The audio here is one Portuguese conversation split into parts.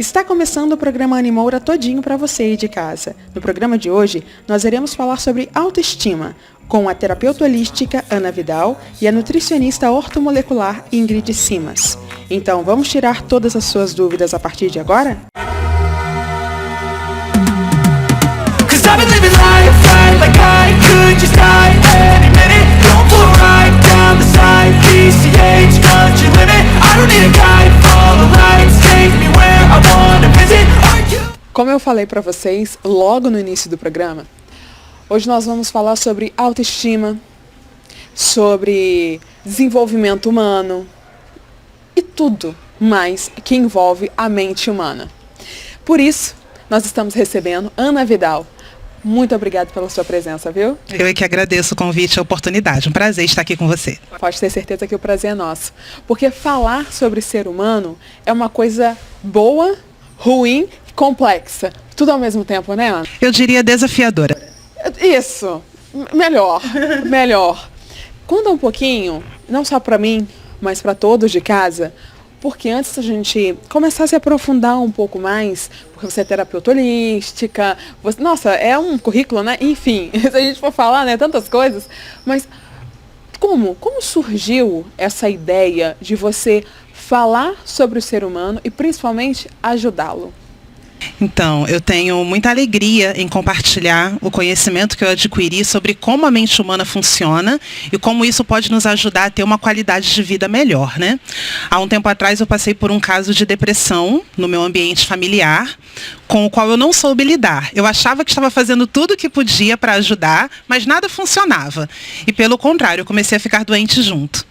Está começando o programa Animoura todinho para você aí de casa. No programa de hoje, nós iremos falar sobre autoestima, com a terapeuta holística Ana Vidal e a nutricionista ortomolecular Ingrid Simas. Então, vamos tirar todas as suas dúvidas a partir de agora? Como eu falei para vocês logo no início do programa, hoje nós vamos falar sobre autoestima, sobre desenvolvimento humano e tudo mais que envolve a mente humana. Por isso, nós estamos recebendo Ana Vidal. Muito obrigada pela sua presença, viu? Eu é que agradeço o convite e a oportunidade. Um prazer estar aqui com você. Pode ter certeza que o prazer é nosso. Porque falar sobre ser humano é uma coisa boa, ruim e complexa. Tudo ao mesmo tempo, né, Ana? Eu diria desafiadora. Isso. Melhor. Conta um pouquinho, não só para mim, mas para todos de casa, porque antes da gente começar a se aprofundar um pouco mais, porque você é terapeuta holística, nossa, é um currículo, né? Enfim, se a gente for falar, né, tantas coisas, mas como surgiu essa ideia de você falar sobre o ser humano e principalmente ajudá-lo? Então, eu tenho muita alegria em compartilhar o conhecimento que eu adquiri sobre como a mente humana funciona e como isso pode nos ajudar a ter uma qualidade de vida melhor, né? Há um tempo atrás eu passei por um caso de depressão no meu ambiente familiar, com o qual eu não soube lidar. Eu achava que estava fazendo tudo o que podia para ajudar, mas nada funcionava. E pelo contrário, eu comecei a ficar doente junto.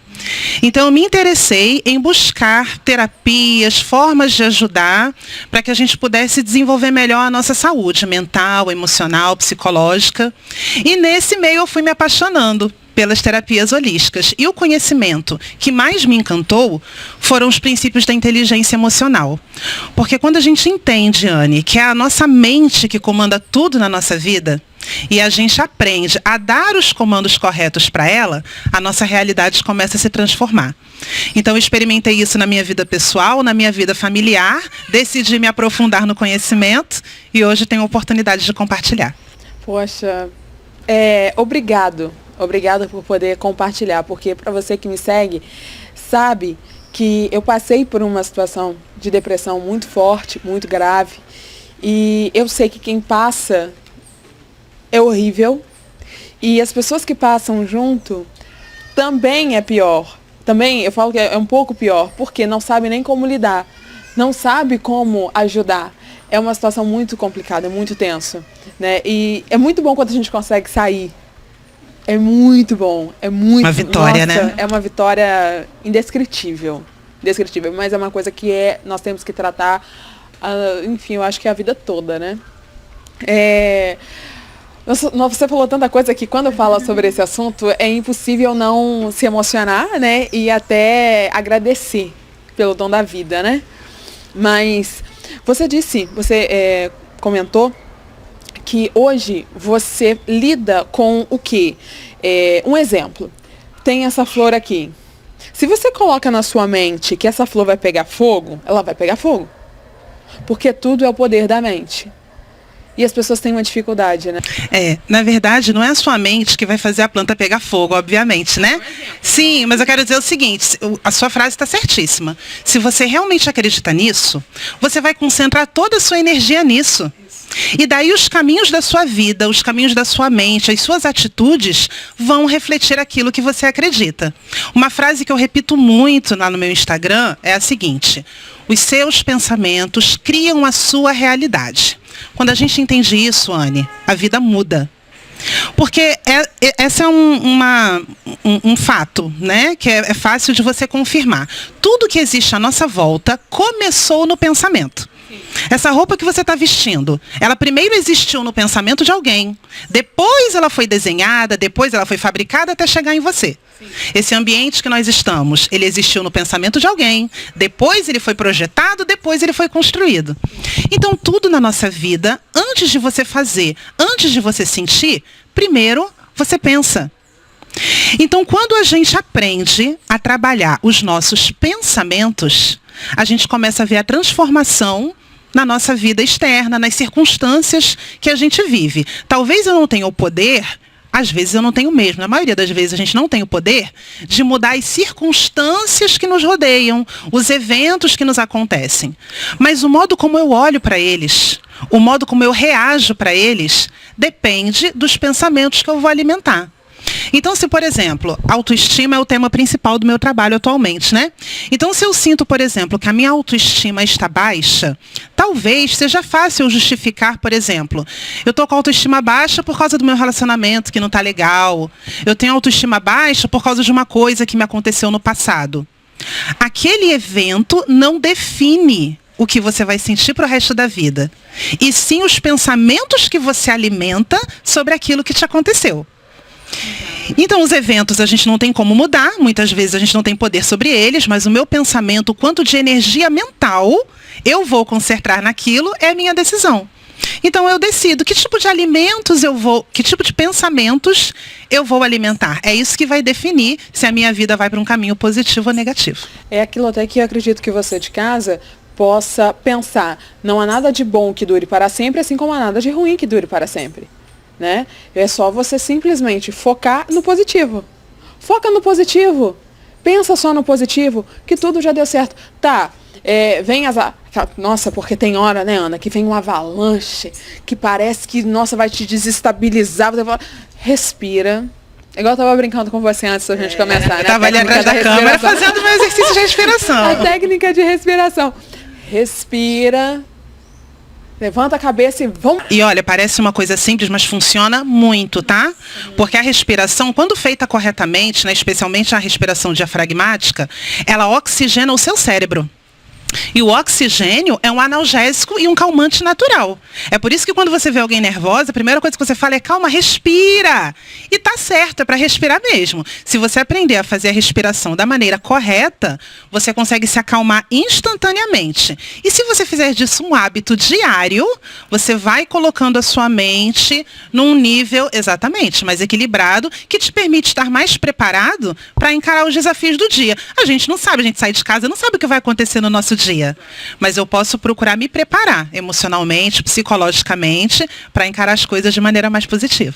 Então, eu me interessei em buscar terapias, formas de ajudar para que a gente pudesse desenvolver melhor a nossa saúde mental, emocional, psicológica. E nesse meio eu fui me apaixonando pelas terapias holísticas. E o conhecimento que mais me encantou foram os princípios da inteligência emocional. Porque quando a gente entende, Anne, que é a nossa mente que comanda tudo na nossa vida, e a gente aprende a dar os comandos corretos para ela, a nossa realidade começa a se transformar. Então, eu experimentei isso na minha vida pessoal, na minha vida familiar, decidi me aprofundar no conhecimento e hoje tenho a oportunidade de compartilhar. Poxa, obrigado por poder compartilhar, porque para você que me segue, sabe que eu passei por uma situação de depressão muito forte, muito grave, e eu sei que quem passa é horrível, e as pessoas que passam junto também é pior. Também, eu falo que é um pouco pior, porque não sabe nem como lidar, não sabe como ajudar. É uma situação muito complicada, é muito tenso, né? E é muito bom quando a gente consegue sair. É muito bom, é muito... Uma vitória, nossa, né? É uma vitória indescritível, mas é uma coisa que nós temos que tratar, enfim, eu acho que a vida toda, né? Você falou tanta coisa que quando eu falo sobre esse assunto é impossível não se emocionar, né? E até agradecer pelo dom da vida, né? Mas você comentou que hoje você lida com o quê? Um exemplo, tem essa flor aqui. Se você coloca na sua mente que essa flor vai pegar fogo, ela vai pegar fogo. Porque tudo é o poder da mente. E as pessoas têm uma dificuldade, né? Na verdade, não é a sua mente que vai fazer a planta pegar fogo, obviamente, né? Sim, mas eu quero dizer o seguinte, a sua frase está certíssima. Se você realmente acredita nisso, você vai concentrar toda a sua energia nisso. E daí os caminhos da sua vida, os caminhos da sua mente, as suas atitudes vão refletir aquilo que você acredita. Uma frase que eu repito muito lá no meu Instagram é a seguinte: os seus pensamentos criam a sua realidade. Quando a gente entende isso, Anne, a vida muda. Porque esse é um fato, né? Que é fácil de você confirmar. Tudo que existe à nossa volta começou no pensamento. Essa roupa que você está vestindo, ela primeiro existiu no pensamento de alguém, depois ela foi desenhada, depois ela foi fabricada até chegar em você. Sim. Esse ambiente que nós estamos, ele existiu no pensamento de alguém, depois ele foi projetado, depois ele foi construído. Então, tudo na nossa vida, antes de você fazer, antes de você sentir, primeiro você pensa. Então, quando a gente aprende a trabalhar os nossos pensamentos, a gente começa a ver a transformação na nossa vida externa, nas circunstâncias que a gente vive. Talvez eu não tenha o poder, às vezes eu não tenho mesmo, na maioria das vezes a gente não tem o poder de mudar as circunstâncias que nos rodeiam, os eventos que nos acontecem. Mas o modo como eu olho para eles, o modo como eu reajo para eles, depende dos pensamentos que eu vou alimentar. Então, se, por exemplo, autoestima é o tema principal do meu trabalho atualmente, né? Então, se eu sinto, por exemplo, que a minha autoestima está baixa, talvez seja fácil eu justificar, por exemplo, eu estou com a autoestima baixa por causa do meu relacionamento que não está legal, eu tenho autoestima baixa por causa de uma coisa que me aconteceu no passado. Aquele evento não define o que você vai sentir para o resto da vida, e sim os pensamentos que você alimenta sobre aquilo que te aconteceu. Então, os eventos a gente não tem como mudar, muitas vezes a gente não tem poder sobre eles, mas o meu pensamento, o quanto de energia mental eu vou concentrar naquilo, é a minha decisão. Então, eu decido que tipo de alimentos que tipo de pensamentos eu vou alimentar. É isso que vai definir se a minha vida vai para um caminho positivo ou negativo. É aquilo até que eu acredito que você de casa possa pensar. Não há nada de bom que dure para sempre, assim como há nada de ruim que dure para sempre. Né? É só você simplesmente focar no positivo. Foca no positivo. Pensa só no positivo, que tudo já deu certo. Tá, vem nossa, porque tem hora, né, Ana, que vem um avalanche, que parece que, nossa, vai te desestabilizar. Você fala, respira. Igual eu tava brincando com você antes da gente começar, né? Eu tava ali atrás da câmera fazendo meu exercício de respiração. A técnica de respiração. Respira. Levanta a cabeça e vamos. E olha, parece uma coisa simples, mas funciona muito, tá? Porque a respiração, quando feita corretamente, né, especialmente a respiração diafragmática, ela oxigena o seu cérebro. E o oxigênio é um analgésico e um calmante natural. É por isso que quando você vê alguém nervosa, a primeira coisa que você fala é calma, respira. E tá certo, é para respirar mesmo. Se você aprender a fazer a respiração da maneira correta, você consegue se acalmar instantaneamente. E se você fizer disso um hábito diário, você vai colocando a sua mente num nível, exatamente, mais equilibrado, que te permite estar mais preparado para encarar os desafios do dia. A gente não sabe, a gente sai de casa, não sabe o que vai acontecer no nosso dia. Mas eu posso procurar me preparar emocionalmente, psicologicamente, para encarar as coisas de maneira mais positiva.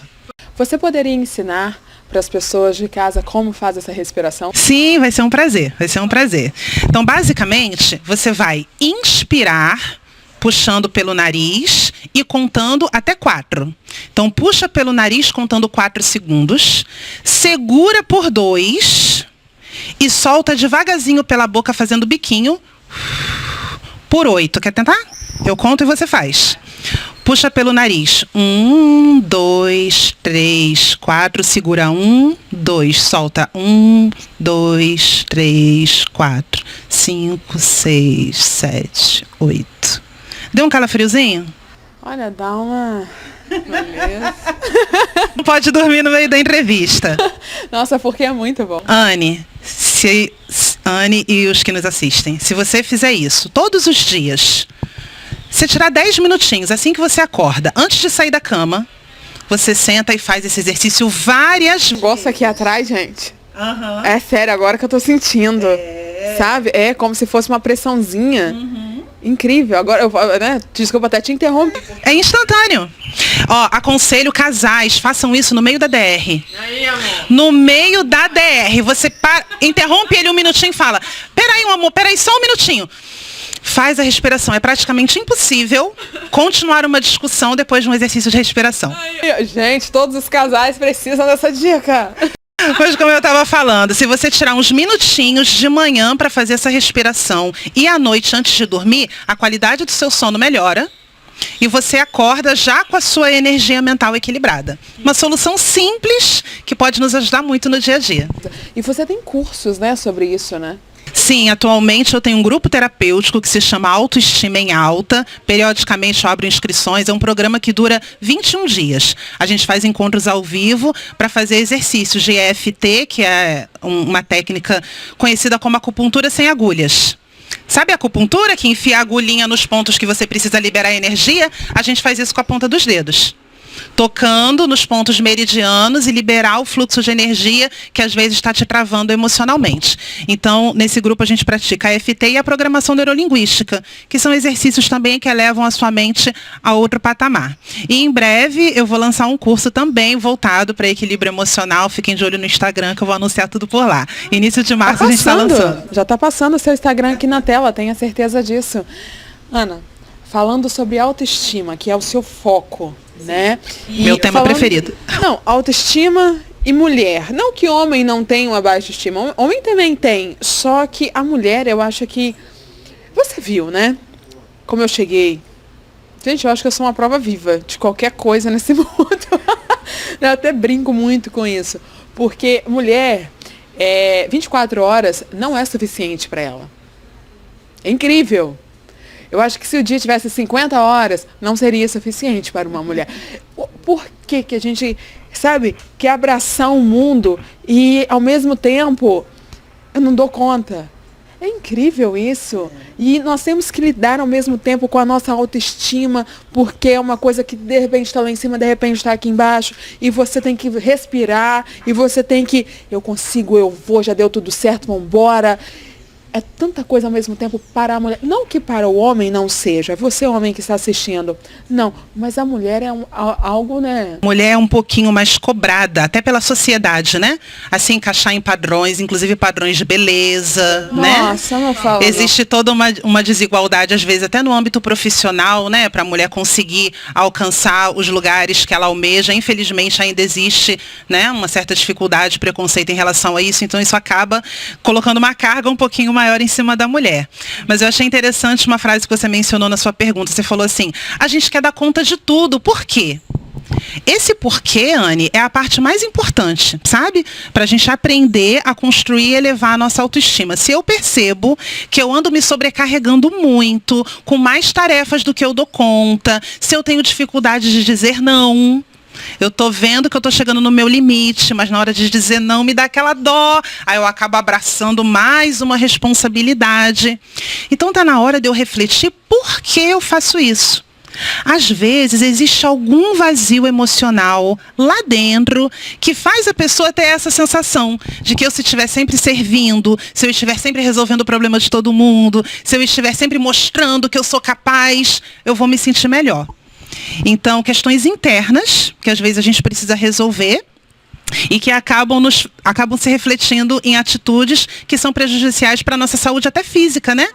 Você poderia ensinar para as pessoas de casa como faz essa respiração? Sim, vai ser um prazer, vai ser um prazer. Então, basicamente, você vai inspirar, puxando pelo nariz e contando até 4. Então, puxa pelo nariz contando 4 segundos, segura por 2 e solta devagarzinho pela boca fazendo biquinho por 8. Quer tentar? Eu conto e você faz. Puxa pelo nariz. 1, 2, 3, 4. Segura 1, 2. Solta 1, 2, 3, 4, 5, 6, 7, 8. Deu um calafriozinho? Olha, dá uma... Beleza. Não pode dormir no meio da entrevista. Nossa, porque é muito bom. Anne e os que nos assistem, se você fizer isso todos os dias, você tirar 10 minutinhos assim que você acorda, antes de sair da cama, você senta e faz esse exercício várias vezes. Gosto aqui atrás, gente. Uhum. É sério, agora que eu tô sentindo. Sabe? É como se fosse uma pressãozinha. Incrível. Agora, desculpa, até te interromper. É instantâneo. Ó, aconselho casais, façam isso no meio da DR. Aí, amor. No meio da DR. Você interrompe ele um minutinho e fala, peraí, amor, peraí, só um minutinho. Faz a respiração. É praticamente impossível continuar uma discussão depois de um exercício de respiração. Ai, gente, todos os casais precisam dessa dica. Pois como eu estava falando, se você tirar uns minutinhos de manhã para fazer essa respiração e à noite antes de dormir, a qualidade do seu sono melhora e você acorda já com a sua energia mental equilibrada. Uma solução simples que pode nos ajudar muito no dia a dia. E você tem cursos, né, sobre isso, né? Sim, atualmente eu tenho um grupo terapêutico que se chama Autoestima em Alta. Periodicamente eu abro inscrições. É um programa que dura 21 dias. A gente faz encontros ao vivo para fazer exercícios de EFT, que é uma técnica conhecida como acupuntura sem agulhas. Sabe a acupuntura, que enfia a agulhinha nos pontos que você precisa liberar energia? A gente faz isso com a ponta dos dedos. tocando nos pontos meridianos e liberar o fluxo de energia que às vezes está te travando emocionalmente. Então, nesse grupo a gente pratica a EFT e a programação neurolinguística, que são exercícios também que elevam a sua mente a outro patamar. E em breve eu vou lançar um curso também voltado para equilíbrio emocional. Fiquem de olho no Instagram que eu vou anunciar tudo por lá. Início de março a gente está lançando. Já está passando o seu Instagram aqui na tela, tenha certeza disso. Ana, falando sobre autoestima, que é o seu foco, né? Meu tema preferido. Não, autoestima e mulher. Não que homem não tenha uma baixa estima, homem também tem. Só que a mulher, eu acho que... Você viu, né? Como eu cheguei. Gente, eu acho que eu sou uma prova viva de qualquer coisa nesse mundo. Eu até brinco muito com isso. Porque mulher, 24 horas não é suficiente para ela. É incrível. Eu acho que se o dia tivesse 50 horas, não seria suficiente para uma mulher. Por que que a gente, sabe, quer abraçar o mundo e, ao mesmo tempo, eu não dou conta? É incrível isso. E nós temos que lidar, ao mesmo tempo, com a nossa autoestima, porque é uma coisa que, de repente, está lá em cima, de repente, está aqui embaixo, e você tem que respirar, e você tem que, eu consigo, eu vou, já deu tudo certo, vamos embora. É tanta coisa ao mesmo tempo para a mulher. Não que para o homem não seja. Você, homem que está assistindo. Não. Mas a mulher é algo, né? A mulher é um pouquinho mais cobrada, até pela sociedade, né? Assim, encaixar em padrões, inclusive padrões de beleza, né? Nossa, não fala. Existe toda uma desigualdade, às vezes, até no âmbito profissional, né? Para a mulher conseguir alcançar os lugares que ela almeja. Infelizmente, ainda existe, né, uma certa dificuldade, preconceito em relação a isso. Então, isso acaba colocando uma carga um pouquinho maior em cima da mulher. Mas eu achei interessante uma frase que você mencionou na sua pergunta. Você falou assim, a gente quer dar conta de tudo. Por quê? Esse porquê, Anne, é a parte mais importante, sabe? Para a gente aprender a construir e elevar a nossa autoestima. Se eu percebo que eu ando me sobrecarregando muito, com mais tarefas do que eu dou conta, se eu tenho dificuldade de dizer não, eu estou vendo que eu estou chegando no meu limite, mas na hora de dizer não me dá aquela dó. Aí eu acabo abraçando mais uma responsabilidade. Então está na hora de eu refletir por que eu faço isso. Às vezes existe algum vazio emocional lá dentro que faz a pessoa ter essa sensação de que eu, se estiver sempre servindo, se eu estiver sempre resolvendo o problema de todo mundo, se eu estiver sempre mostrando que eu sou capaz, eu vou me sentir melhor. Então, questões internas, que às vezes a gente precisa resolver e que acabam se refletindo em atitudes que são prejudiciais para a nossa saúde até física, né?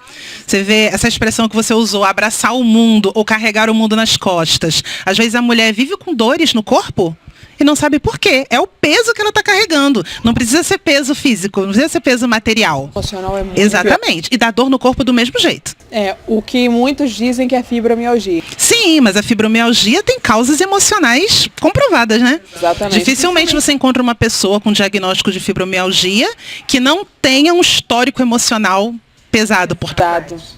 Você vê essa expressão que você usou, abraçar o mundo ou carregar o mundo nas costas. Às vezes a mulher vive com dores no corpo e não sabe por quê. É o peso que ela está carregando. Não precisa ser peso físico, não precisa ser peso material. Emocional é muito... Exatamente. E dá dor no corpo do mesmo jeito. É, o que muitos dizem que é fibromialgia. Sim, mas a fibromialgia tem causas emocionais comprovadas, né? Exatamente. Dificilmente você encontra uma pessoa com diagnóstico de fibromialgia que não tenha um histórico emocional pesado por trás.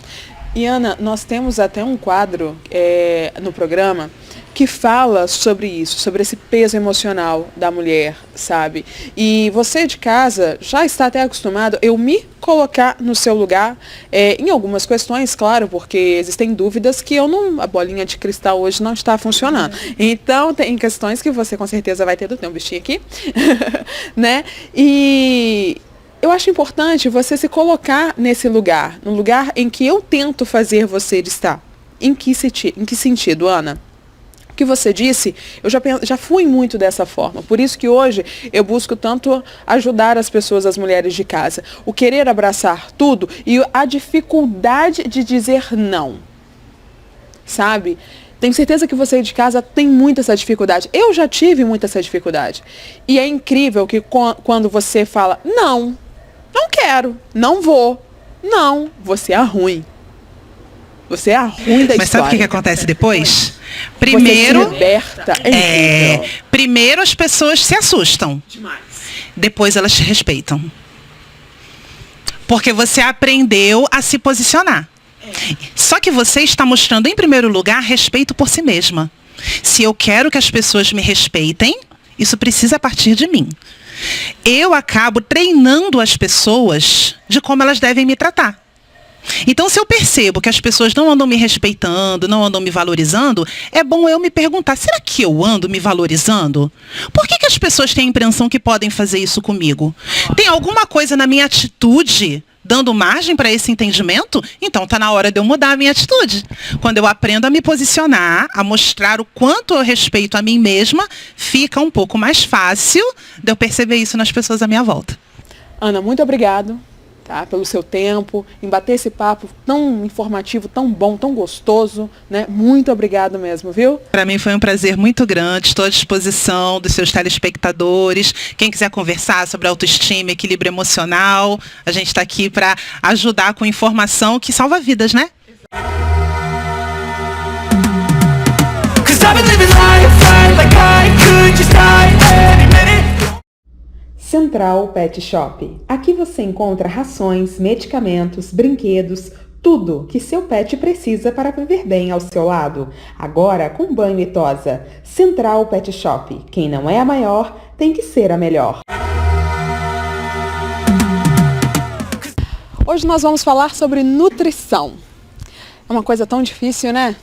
E Ana, nós temos até um quadro no programa que fala sobre isso, sobre esse peso emocional da mulher, sabe? E você de casa já está até acostumado eu me colocar no seu lugar em algumas questões, claro, porque existem dúvidas que a bolinha de cristal hoje não está funcionando. Então, tem questões que você com certeza vai ter, tem um bichinho aqui, né? E eu acho importante você se colocar nesse lugar, no lugar em que eu tento fazer você estar. Em que sentido, Ana? O que você disse, eu já fui muito dessa forma. Por isso que hoje eu busco tanto ajudar as pessoas, as mulheres de casa. O querer abraçar tudo e a dificuldade de dizer não. Sabe? Tenho certeza que você de casa tem muita essa dificuldade. Eu já tive muita essa dificuldade. E é incrível que quando você fala, não quero, não vou, não, você é ruim. Você é a ruim da história. Mas sabe o que acontece depois? Primeiro, você se liberta. Primeiro as pessoas se assustam. Demais. Depois elas te respeitam. Porque você aprendeu a se posicionar. Só que você está mostrando, em primeiro lugar, respeito por si mesma. Se eu quero que as pessoas me respeitem, isso precisa partir de mim. Eu acabo treinando as pessoas de como elas devem me tratar. Então, se eu percebo que as pessoas não andam me respeitando, não andam me valorizando, é bom eu me perguntar, será que eu ando me valorizando? Por que as pessoas têm a impressão que podem fazer isso comigo? Tem alguma coisa na minha atitude dando margem para esse entendimento? Então está na hora de eu mudar a minha atitude. Quando eu aprendo a me posicionar, a mostrar o quanto eu respeito a mim mesma, fica um pouco mais fácil de eu perceber isso nas pessoas à minha volta. Ana, muito obrigado, tá, pelo seu tempo, em bater esse papo tão informativo, tão bom, tão gostoso, né? Muito obrigado mesmo, viu? Para mim foi um prazer muito grande, estou à disposição dos seus telespectadores. Quem quiser conversar sobre autoestima, equilíbrio emocional, a gente está aqui para ajudar com informação que salva vidas, né? Central Pet Shop. Aqui você encontra rações, medicamentos, brinquedos, tudo que seu pet precisa para viver bem ao seu lado. Agora com banho e tosa. Central Pet Shop. Quem não é a maior, tem que ser a melhor. Hoje nós vamos falar sobre nutrição. É uma coisa tão difícil, né?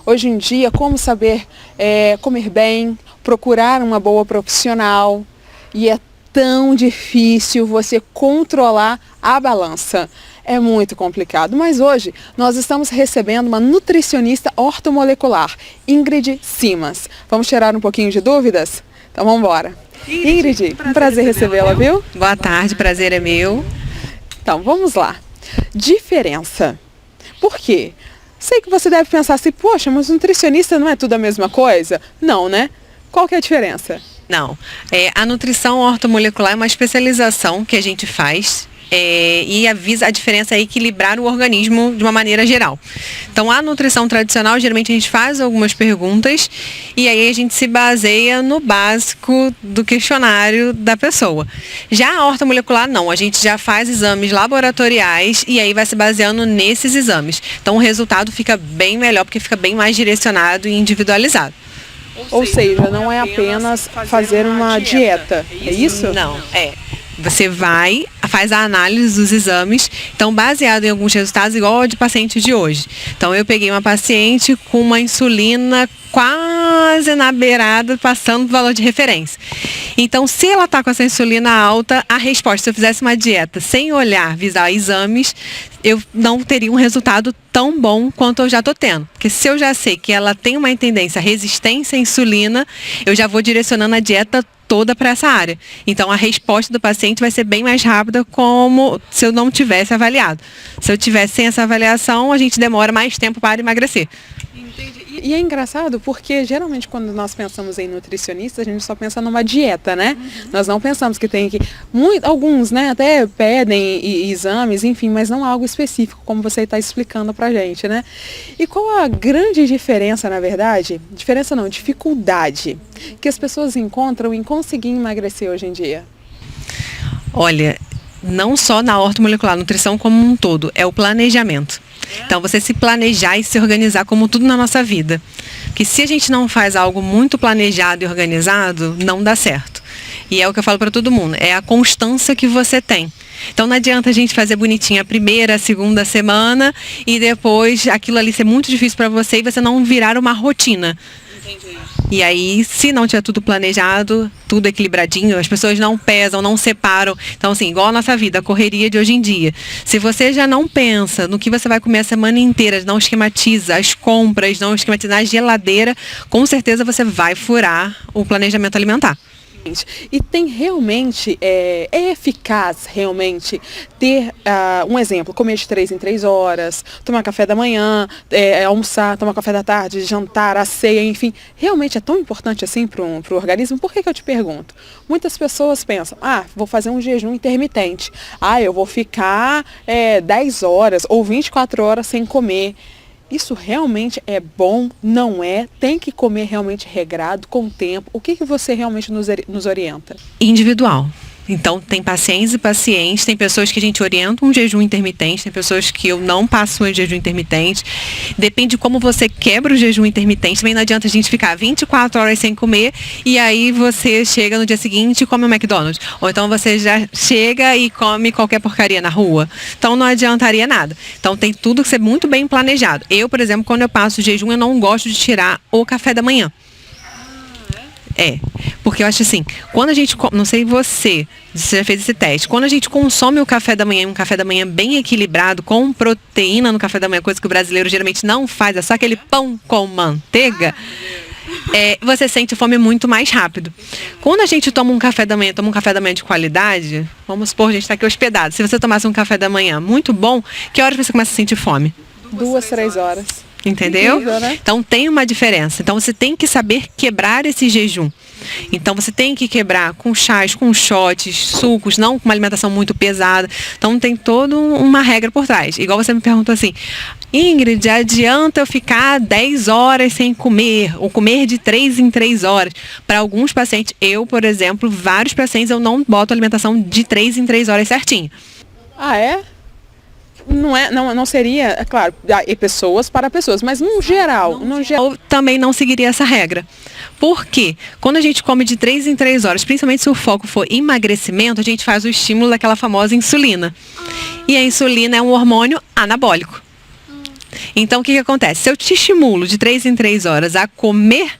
Hoje em dia, como saber comer bem, procurar uma boa profissional. E é tão difícil você controlar a balança. É muito complicado, mas hoje nós estamos recebendo uma nutricionista ortomolecular, Ingrid Simas. Vamos tirar um pouquinho de dúvidas? Então vamos embora. Ingrid, um prazer recebê-la, viu? Boa tarde, prazer é meu. Então vamos lá. Diferença. Por quê? Sei que você deve pensar assim, poxa, mas nutricionista não é tudo a mesma coisa? Não, né? Qual que é a diferença? Não, a nutrição ortomolecular é uma especialização que a gente faz e a diferença é equilibrar o organismo de uma maneira geral. Então, a nutrição tradicional, geralmente a gente faz algumas perguntas e aí a gente se baseia no básico do questionário da pessoa. Já a ortomolecular, não, a gente já faz exames laboratoriais e aí vai se baseando nesses exames. Então, o resultado fica bem melhor, porque fica bem mais direcionado e individualizado. Ou seja, não é apenas fazer uma dieta, é isso? Não, Você faz a análise dos exames, então baseado em alguns resultados, igual a de paciente de hoje. Então eu peguei uma paciente com uma insulina quase na beirada, passando do valor de referência. Então, se ela está com essa insulina alta, a resposta, se eu fizesse uma dieta sem olhar, visar exames, eu não teria um resultado tão bom quanto eu já estou tendo. Porque se eu já sei que ela tem uma tendência à resistência à insulina, eu já vou direcionando a dieta toda para essa área. Então, a resposta do paciente vai ser bem mais rápida como se eu não tivesse avaliado. Se eu tivesse sem essa avaliação, a gente demora mais tempo para emagrecer. E é engraçado porque geralmente quando nós pensamos em nutricionista, a gente só pensa numa dieta, né? Nós não pensamos que tem que... alguns, né, até pedem exames, enfim, mas não algo específico, como você está explicando pra gente, né? E qual a grande diferença, na verdade? Diferença não, dificuldade que as pessoas encontram em conseguir emagrecer hoje em dia? Olha, não só na ortomolecular, nutrição como um todo, é o planejamento. Então, você se planejar e se organizar como tudo na nossa vida. Porque se a gente não faz algo muito planejado e organizado, não dá certo. E é o que eu falo para todo mundo, é a constância que você tem. Então não adianta a gente fazer bonitinha a primeira, a segunda semana e depois aquilo ali ser muito difícil para você e você não virar uma rotina. Entendi. E aí, se não tiver tudo planejado, tudo equilibradinho, as pessoas não pesam, não separam. Então, assim, igual a nossa vida, a correria de hoje em dia. Se você já não pensa no que você vai comer a semana inteira, não esquematiza as compras, não esquematiza a geladeira, com certeza você vai furar o planejamento alimentar. E tem realmente, é eficaz realmente ter um exemplo, comer de 3 em 3 horas, tomar café da manhã, almoçar, tomar café da tarde, jantar, a ceia, enfim, realmente é tão importante assim para o organismo? Por que eu te pergunto? Muitas pessoas pensam, vou fazer um jejum intermitente, eu vou ficar 10 horas ou 24 horas sem comer. Isso realmente é bom? Não é? Tem que comer realmente regrado, com o tempo? O que você realmente nos orienta? Individual. Então, tem pacientes e pacientes, tem pessoas que a gente orienta um jejum intermitente, tem pessoas que eu não passo em jejum intermitente. Depende de como você quebra o jejum intermitente. Também não adianta a gente ficar 24 horas sem comer e aí você chega no dia seguinte e come um McDonald's. Ou então você já chega e come qualquer porcaria na rua. Então, não adiantaria nada. Então, tem tudo que ser muito bem planejado. Eu, por exemplo, quando eu passo jejum, eu não gosto de tirar o café da manhã. Porque eu acho assim, quando a gente, não sei você já fez esse teste, quando a gente consome o café da manhã, um café da manhã bem equilibrado, com proteína no café da manhã, coisa que o brasileiro geralmente não faz, é só aquele pão com manteiga, você sente fome muito mais rápido. Quando a gente toma um café da manhã de qualidade, vamos supor, a gente está aqui hospedado, se você tomasse um café da manhã muito bom, que horas você começa a sentir fome? 2, 3 horas. Entendeu? Incrível, né? Então tem uma diferença. Então você tem que saber quebrar esse jejum. Então você tem que quebrar com chás, com shots, sucos, não com uma alimentação muito pesada. Então tem toda uma regra por trás. Igual você me perguntou assim, Ingrid, adianta eu ficar 10 horas sem comer, ou comer de 3 em 3 horas? Para alguns pacientes, eu, por exemplo, vários pacientes, eu não boto alimentação de 3 em 3 horas certinho. Ah, é? Não seria, é claro, pessoas para pessoas, mas no geral. Eu também não seguiria essa regra. Por quê? Quando a gente come de 3 em 3 horas, principalmente se o foco for emagrecimento, a gente faz o estímulo daquela famosa insulina. E a insulina é um hormônio anabólico. Então, o que acontece? Se eu te estimulo de 3 em 3 horas a comer,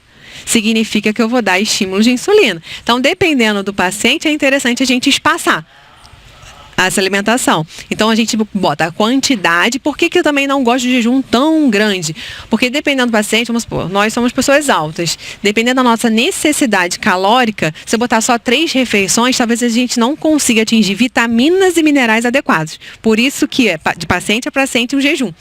significa que eu vou dar estímulo de insulina. Então, dependendo do paciente, é interessante a gente espaçar essa alimentação. Então a gente bota a quantidade. Por que eu também não gosto de jejum tão grande? Porque dependendo do paciente, vamos supor, nós somos pessoas altas. Dependendo da nossa necessidade calórica, se eu botar só 3 refeições, talvez a gente não consiga atingir vitaminas e minerais adequados. Por isso que é de paciente a paciente o jejum.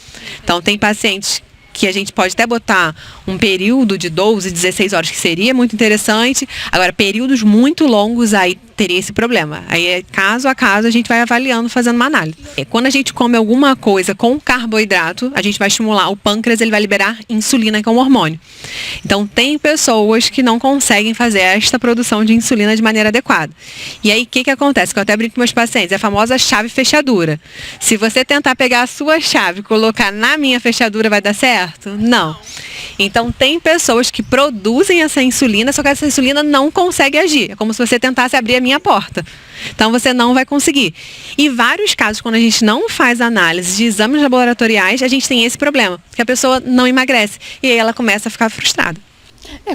Então tem pacientes que a gente pode até botar um período de 12, 16 horas, que seria muito interessante. Agora, períodos muito longos, aí teria esse problema. Aí, caso a caso, a gente vai avaliando, fazendo uma análise. Quando a gente come alguma coisa com carboidrato, a gente vai estimular o pâncreas, ele vai liberar insulina, que é um hormônio. Então, tem pessoas que não conseguem fazer esta produção de insulina de maneira adequada. E aí, o que acontece? Que eu até brinco com meus pacientes, é a famosa chave fechadura. Se você tentar pegar a sua chave e colocar na minha fechadura, vai dar certo? Não. Então, tem pessoas que produzem essa insulina, só que essa insulina não consegue agir. É como se você tentasse abrir a minha porta. Então, você não vai conseguir. E vários casos, quando a gente não faz análise de exames laboratoriais, a gente tem esse problema, que a pessoa não emagrece. E aí ela começa a ficar frustrada.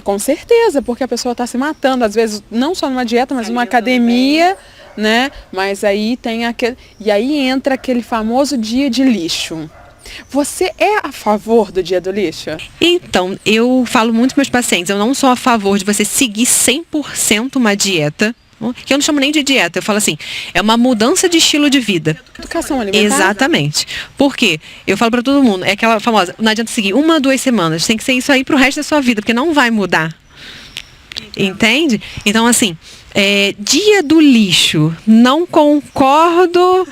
Com certeza, porque a pessoa está se matando, às vezes, não só numa dieta, mas numa academia, né? Mas aí tem aquele... E aí entra aquele famoso dia de lixo. Você é a favor do dia do lixo? Então, eu falo muito para meus pacientes, eu não sou a favor de você seguir 100% uma dieta, que eu não chamo nem de dieta, eu falo assim, é uma mudança de estilo de vida. Educação alimentar? Exatamente. Por quê? Eu falo para todo mundo, é aquela famosa, não adianta seguir 1 a 2 semanas, tem que ser isso aí pro resto da sua vida, porque não vai mudar. Entende? Então, assim, dia do lixo, não concordo,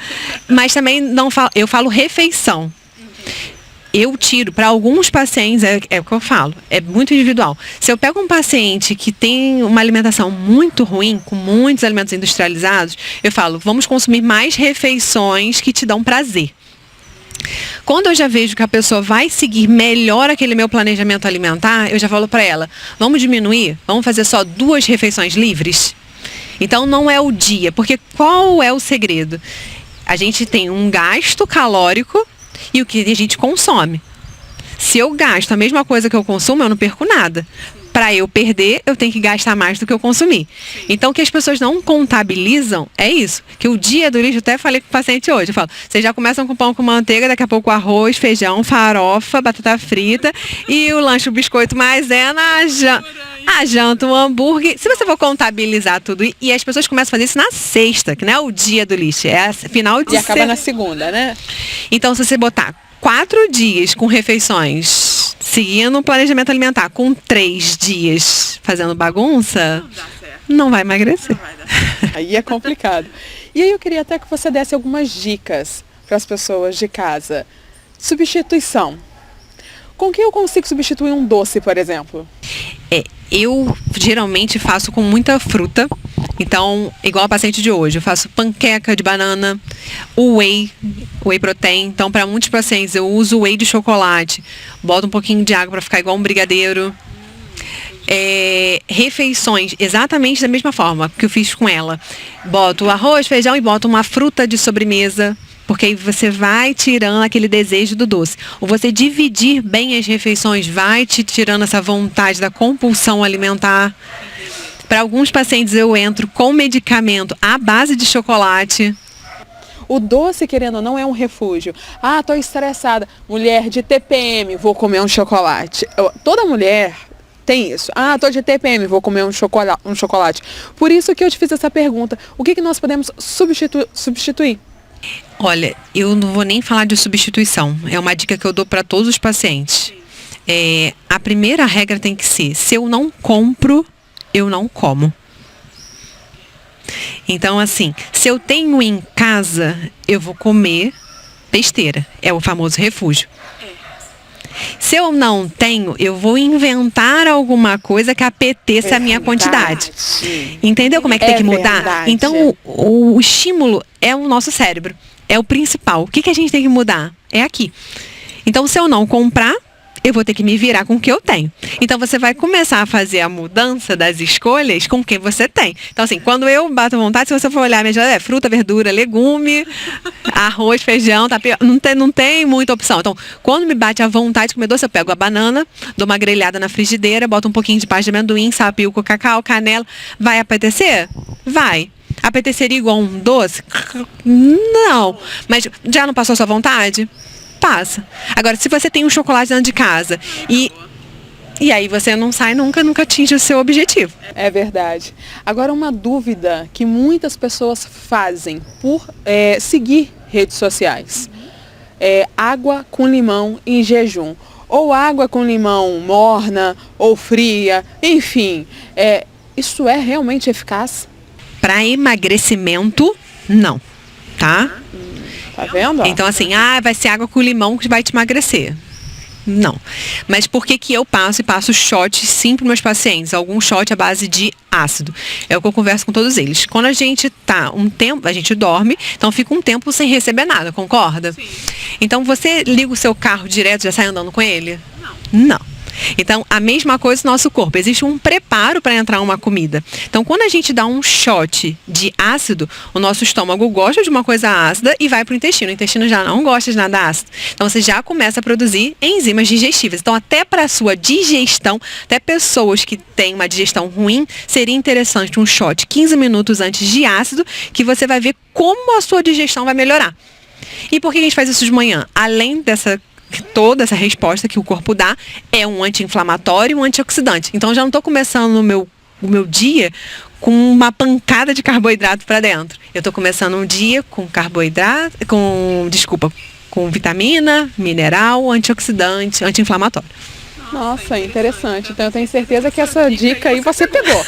mas também não falo, eu falo refeição. Eu tiro, para alguns pacientes, é o que eu falo, é muito individual. Se eu pego um paciente que tem uma alimentação muito ruim, com muitos alimentos industrializados, eu falo, vamos consumir mais refeições que te dão prazer. Quando eu já vejo que a pessoa vai seguir melhor aquele meu planejamento alimentar, eu já falo para ela, vamos diminuir? Vamos fazer só 2 refeições livres? Então não é o dia, porque qual é o segredo? A gente tem um gasto calórico e o que a gente consome. Se eu gasto a mesma coisa que eu consumo, eu não perco nada. Para eu perder, eu tenho que gastar mais do que eu consumir. Então, o que as pessoas não contabilizam é isso. Que o dia do lixo, até falei com o paciente hoje, eu falo, vocês já começam com pão com manteiga, daqui a pouco arroz, feijão, farofa, batata frita e o lanche, o biscoito maisena, a janta, o hambúrguer. Se você for contabilizar tudo, e as pessoas começam a fazer isso na sexta, que não é o dia do lixo, é final de E acaba na segunda, né? Então, se você botar 4 dias com refeições, seguindo um planejamento alimentar, com 3 dias fazendo bagunça, não vai emagrecer. Aí é complicado. E aí eu queria até que você desse algumas dicas para as pessoas de casa. Substituição. Com que eu consigo substituir um doce, por exemplo? Eu geralmente faço com muita fruta. Então, igual a paciente de hoje, eu faço panqueca de banana, whey protein. Então, para muitos pacientes, eu uso whey de chocolate, boto um pouquinho de água para ficar igual um brigadeiro. Refeições, exatamente da mesma forma que eu fiz com ela. Boto arroz, feijão e boto uma fruta de sobremesa. Porque aí você vai tirando aquele desejo do doce. Ou você dividir bem as refeições vai te tirando essa vontade da compulsão alimentar. Para alguns pacientes eu entro com medicamento à base de chocolate. O doce, querendo ou não, é um refúgio. Ah, tô estressada. Mulher de TPM, vou comer um chocolate. Toda mulher tem isso. Ah, tô de TPM, vou comer um chocolate. Por isso que eu te fiz essa pergunta. O que nós podemos substituir? Olha, eu não vou nem falar de substituição. É uma dica que eu dou para todos os pacientes. A primeira regra tem que ser, se eu não compro, eu não como. Então, assim, se eu tenho em casa, eu vou comer besteira. É o famoso refúgio. Se eu não tenho, eu vou inventar alguma coisa que apeteça a minha quantidade. Entendeu como é que tem que mudar? Verdade. Então, o estímulo é o nosso cérebro. É o principal. O que a gente tem que mudar? É aqui. Então, se eu não comprar, eu vou ter que me virar com o que eu tenho. Então, você vai começar a fazer a mudança das escolhas com o que você tem. Então, assim, quando eu bato vontade, se você for olhar a minha geladeira, fruta, verdura, legume, arroz, feijão, tapioca, não tem muita opção. Então, quando me bate a vontade de comer doce, eu pego a banana, dou uma grelhada na frigideira, boto um pouquinho de pasta de amendoim, sapioco, cacau, canela. Vai apetecer? Vai. Apeteceria igual um doce? Não. Mas já não passou a sua vontade? Passa. Agora, se você tem um chocolate dentro de casa e aí você não sai nunca atinge o seu objetivo. É verdade. Agora, uma dúvida que muitas pessoas fazem por seguir redes sociais. Água com limão em jejum. Ou água com limão morna ou fria. Enfim, isso é realmente eficaz? Para emagrecimento, não. Tá? Tá vendo? Então, assim, vai ser água com limão que vai te emagrecer. Não. Mas por que eu passo shot sim para meus pacientes? Algum shot à base de ácido. É o que eu converso com todos eles. Quando a gente tá um tempo, a gente dorme, então fica um tempo sem receber nada, concorda? Sim. Então, você liga o seu carro direto, já sai andando com ele? Não. Então, a mesma coisa no nosso corpo. Existe um preparo para entrar uma comida. Então, quando a gente dá um shot de ácido, o nosso estômago gosta de uma coisa ácida e vai para o intestino. O intestino já não gosta de nada ácido. Então, você já começa a produzir enzimas digestivas. Então, até para a sua digestão, até pessoas que têm uma digestão ruim, seria interessante um shot 15 minutos antes de ácido, que você vai ver como a sua digestão vai melhorar. E por que a gente faz isso de manhã? Além toda essa resposta que o corpo dá, é um anti-inflamatório e um antioxidante. Então, já não estou começando o meu dia com uma pancada de carboidrato para dentro. Eu estou começando um dia com carboidrato, com vitamina, mineral, antioxidante, anti-inflamatório. Nossa, interessante. Então, eu tenho certeza que essa dica aí você pegou.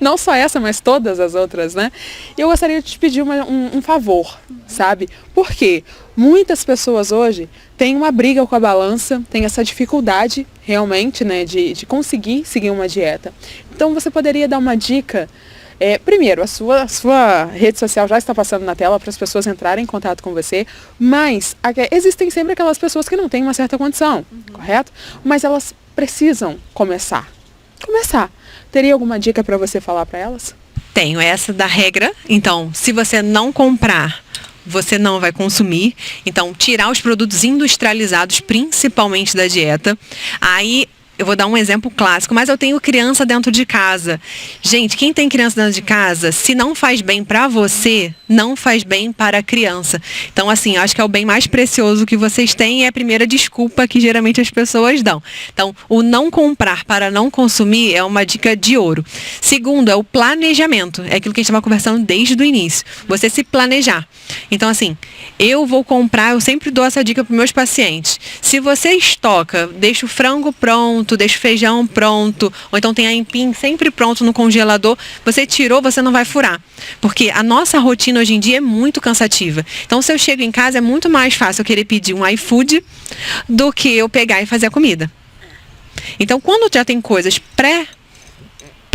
Não só essa, mas todas as outras, né? Eu gostaria de te pedir um favor, sabe? Por quê? Muitas pessoas hoje têm uma briga com a balança, têm essa dificuldade realmente, né, de conseguir seguir uma dieta. Então, você poderia dar uma dica. Primeiro, a sua rede social já está passando na tela para as pessoas entrarem em contato com você, mas existem sempre aquelas pessoas que não têm uma certa condição, correto? Mas elas precisam começar. Teria alguma dica para você falar para elas? Tenho essa da regra. Então, se você não comprar, você não vai consumir. Então, tirar os produtos industrializados, principalmente da dieta. Aí, eu vou dar um exemplo clássico, mas eu tenho criança dentro de casa. Gente, quem tem criança dentro de casa, se não faz bem para você, não faz bem para a criança. Então, assim, acho que é o bem mais precioso que vocês têm e é a primeira desculpa que geralmente as pessoas dão. Então, o não comprar para não consumir é uma dica de ouro. Segundo, é o planejamento. É aquilo que a gente estava conversando desde o início. Você se planejar. Então, assim, eu vou comprar, eu sempre dou essa dica para os meus pacientes. Se você estoca, deixa o frango pronto, deixa o feijão pronto, ou então tem a aipim sempre pronto no congelador, você tirou, você não vai furar. Porque a nossa rotina hoje em dia é muito cansativa. Então, se eu chego em casa, é muito mais fácil eu querer pedir um iFood do que eu pegar e fazer a comida. Então, quando já tem coisas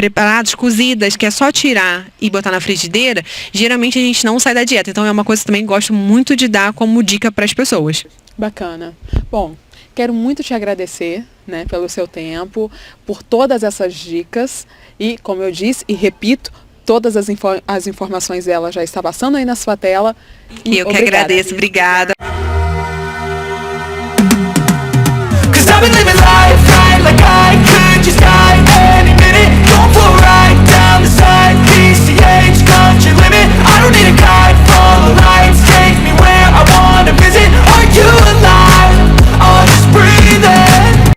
preparados, cozidas, que é só tirar e botar na frigideira, geralmente a gente não sai da dieta. Então é uma coisa que também gosto muito de dar como dica para as pessoas. Bacana. Bom, quero muito te agradecer, né, pelo seu tempo, por todas essas dicas e, como eu disse e repito, todas as informações dela já está passando aí na sua tela. E eu que agradeço. Obrigada.